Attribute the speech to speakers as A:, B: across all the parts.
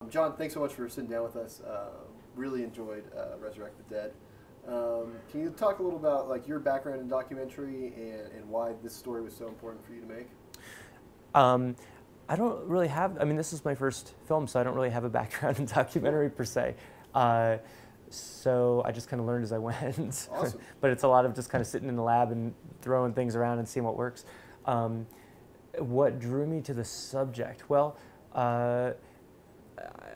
A: John, thanks so much for sitting down with us. Really enjoyed Resurrect the Dead. Can you talk a little about like your background in documentary and why this story was so important for you to make?
B: Um, I don't really have, I mean, this is my first film, so I don't really have a background in documentary per se. Uh, so I just kind of learned as I went.
A: Awesome.
B: But it's a lot of just kind of sitting in the lab and throwing things around and seeing what works. Um, what drew me to the subject? Well, uh,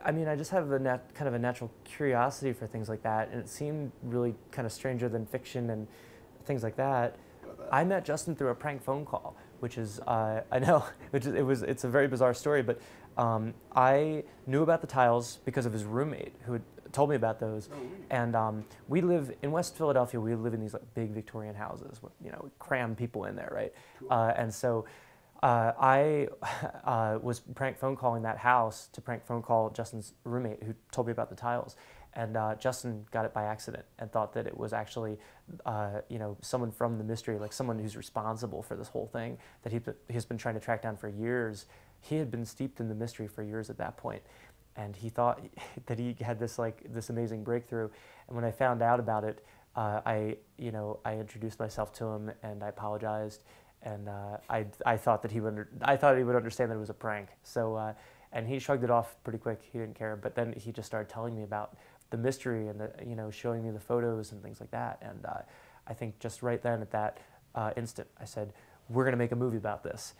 B: I mean, I just have kind of a natural curiosity for things like that, and it seemed really kind of stranger than fiction and things like that.
A: About that.
B: I met Justin through a prank phone call, which is I know, it's a very bizarre story, but I knew about the tiles because of his roommate who had told me about those,
A: Oh, really?
B: and we live in West Philadelphia. We live in these like big Victorian houses, with, we cram people in there, right?
A: Cool.
B: And so. I was prank phone calling that house to prank phone call Justin's roommate who told me about the tiles. And Justin got it by accident and thought that it was actually, someone from the mystery, like someone who's responsible for this whole thing that he's been trying to track down for years. He had been steeped in the mystery for years at that point, and he thought that he had this amazing breakthrough. And when I found out about it, I introduced myself to him and I apologized. And I thought that he would understand that it was a prank. So and he shrugged it off pretty quick. He didn't care. But then he just started telling me about the mystery and showing me the photos and things like that. And I think just right then at that instant, I said, "We're gonna make a movie about this,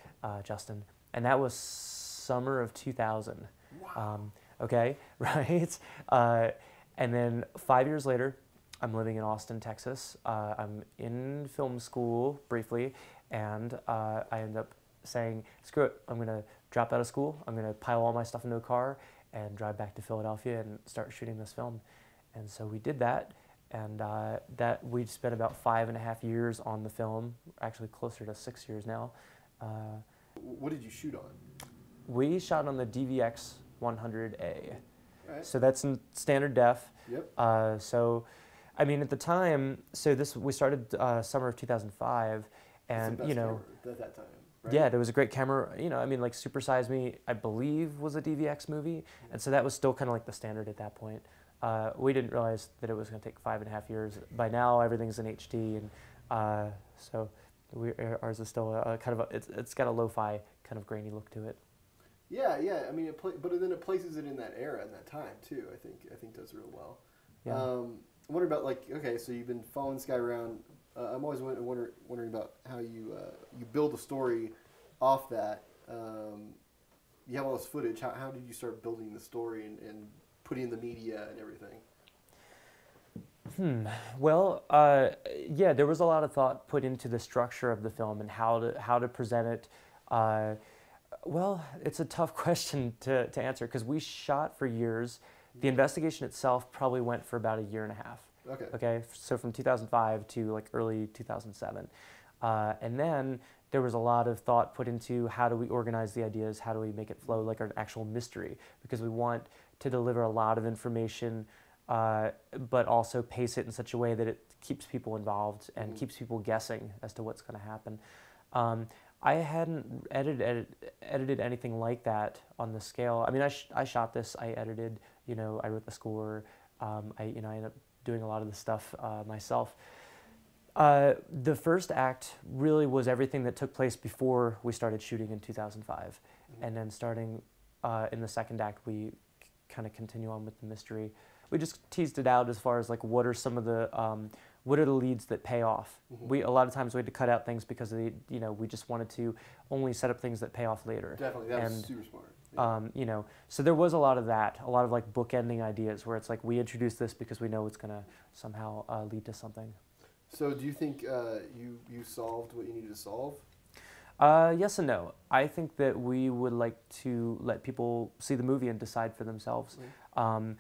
B: Justin." And that was summer of 2000.
A: Wow.
B: Okay, right? And then 5 years later, I'm living in Austin, Texas. I'm in film school briefly. And I ended up saying, screw it, I'm going to drop out of school, I'm going to pile all my stuff into a car and drive back to Philadelphia and start shooting this film. And so we did that, and that we spent about 5.5 years on the film, actually closer to 6 years now.
A: What did you shoot on?
B: We shot on the DVX 100A.
A: Right.
B: So that's in standard def.
A: Yep.
B: So, I mean, at the time, we started summer of 2005. And
A: It's the best camera at that time, right?
B: yeah, there was a great camera. I mean, like Super Size Me, I believe, was a DVX movie, and so that was still kind of like the standard at that point. We didn't realize that it was going to take 5.5 years. By now, everything's in HD, and so ours is still a kind of it's got a lo-fi kind of grainy look to it.
A: Yeah, yeah. I mean, but then it places it in that era and that time too. I think does real well.
B: Yeah.
A: I wonder about okay, so you've been following this guy around. I'm always wondering about how you build a story off that. You have all this footage. How did you start building the story and putting in the media and everything?
B: Well, yeah, there was a lot of thought put into the structure of the film and how to present it. Well, it's a tough question to answer because we shot for years. The investigation itself probably went for about 1.5 years.
A: Okay.
B: Okay, so from 2005 to like early 2007. And then there was a lot of thought put into how do we organize the ideas, how do we make it flow like an actual mystery, because we want to deliver a lot of information, but also pace it in such a way that it keeps people involved and keeps people guessing as to what's going to happen. I hadn't edited anything like that on the scale. I mean, I shot this, I edited, I wrote the score, I ended up doing a lot of the stuff myself. The first act really was everything that took place before we started shooting in 2005. And then starting in the second act, we kind of continue on with the mystery. We just teased it out as far as like what are some of the what are the leads that pay off. A lot of times we had to cut out things because we just wanted to only set up things that pay off later.
A: Definitely, that was super smart. Yeah.
B: So there was a lot of that, a lot of like bookending ideas where it's like we introduce this because we know it's going to somehow lead to something.
A: So do you think you solved what you needed to solve?
B: Yes and no. I think that we would like to let people see the movie and decide for themselves. I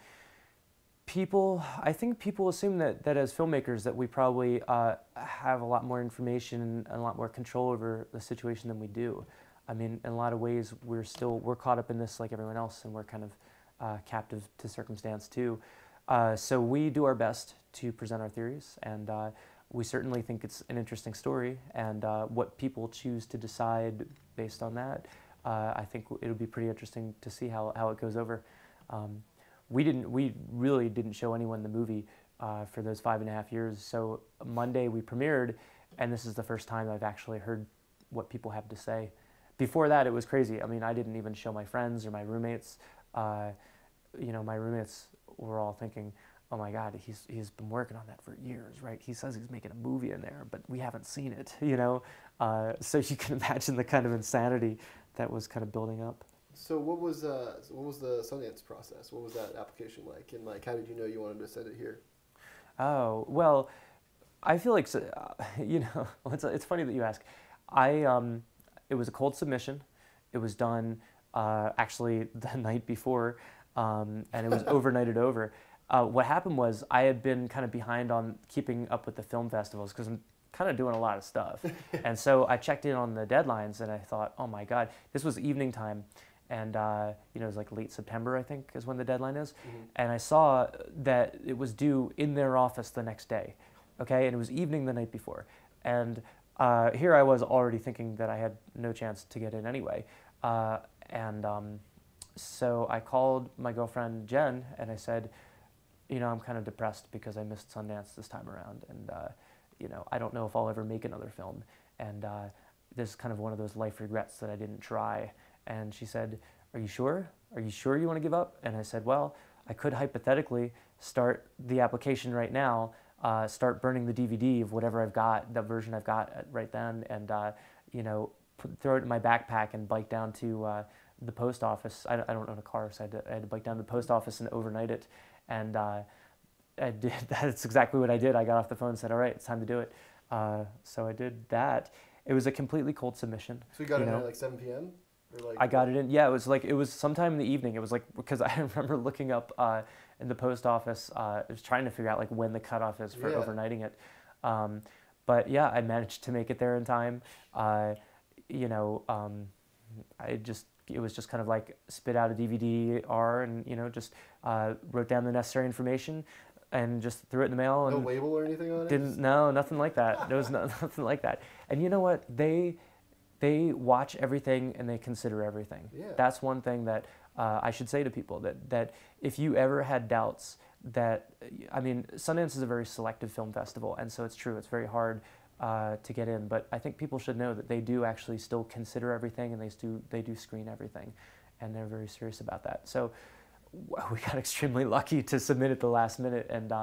B: think people assume that as filmmakers that we probably have a lot more information and a lot more control over the situation than we do. I mean, in a lot of ways, we're caught up in this like everyone else, and we're kind of captive to circumstance too. So we do our best to present our theories, and we certainly think it's an interesting story, and what people choose to decide based on that, I think it'll be pretty interesting to see how it goes over. We really didn't show anyone the movie for those 5.5 years. So Monday we premiered, and this is the first time I've actually heard what people have to say. Before that, it was crazy. I mean, I didn't even show my friends or my roommates. My roommates were all thinking, "Oh my God, he's been working on that for years, right? He says he's making a movie in there, but we haven't seen it, you know." So you can imagine the kind of insanity that was kind of building up.
A: So what was the Sundance process? What was that application like? And like, how did you know you wanted to send it here?
B: Oh, well, I feel like, it's funny that you ask. It was a cold submission. It was done actually the night before, and it was overnighted over. What happened was I had been kind of behind on keeping up with the film festivals because I'm kind of doing a lot of stuff. And so I checked in on the deadlines and I thought, oh my God, this was evening time. And it was like late September, I think, is when the deadline is. Mm-hmm. And I saw that it was due in their office the next day, okay? And it was evening the night before. And here I was already thinking that I had no chance to get in anyway. So I called my girlfriend, Jen, and I said, I'm kind of depressed because I missed Sundance this time around. And, I don't know if I'll ever make another film. And this is kind of one of those life regrets that I didn't try. And she said, "Are you sure? Are you sure you want to give up?" And I said, "Well, I could hypothetically start the application right now, start burning the DVD of whatever I've got, the version I've got right then, and throw it in my backpack and bike down to the post office. I don't own a car, so I had to bike down to the post office and overnight it. And I did. That's exactly what I did. I got off the phone and said, "All right, it's time to do it." So I did that. It was a completely cold submission.
A: So you got it in at like 7 p.m.?
B: I got it in. Yeah, it was sometime in the evening. It was like, because I remember looking up in the post office, I was trying to figure out like when the cutoff is for overnighting it. But yeah, I managed to make it there in time. It was just kind of like spit out a DVD-R and just wrote down the necessary information and just threw it in the mail. And
A: no label or anything on it?
B: No, nothing like that. There was nothing like that. And you know what? They watch everything and they consider everything.
A: Yeah.
B: That's one thing that I should say to people, that if you ever had doubts Sundance is a very selective film festival, and so it's true, it's very hard to get in, but I think people should know that they do actually still consider everything, and they do screen everything, and they're very serious about that. So we got extremely lucky to submit at the last minute, and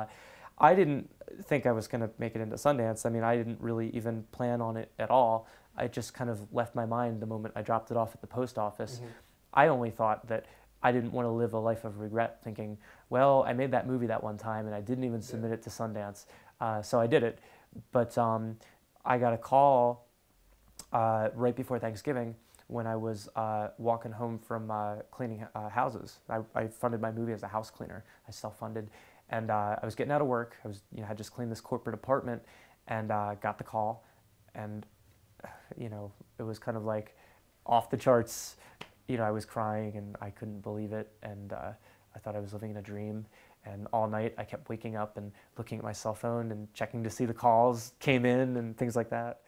B: I didn't think I was going to make it into Sundance. I mean, I didn't really even plan on it at all. I just kind of left my mind the moment I dropped it off at the post office. Mm-hmm. I only thought that I didn't want to live a life of regret, thinking, well, I made that movie that one time and I didn't even submit it to Sundance. So I did it. But I got a call right before Thanksgiving when I was walking home from cleaning houses. I funded my movie as a house cleaner. I self-funded. And I was getting out of work. I was, had just cleaned this corporate apartment and got the call. And it was kind of like off the charts. I was crying and I couldn't believe it, and I thought I was living in a dream. And all night I kept waking up and looking at my cell phone and checking to see the calls came in and things like that.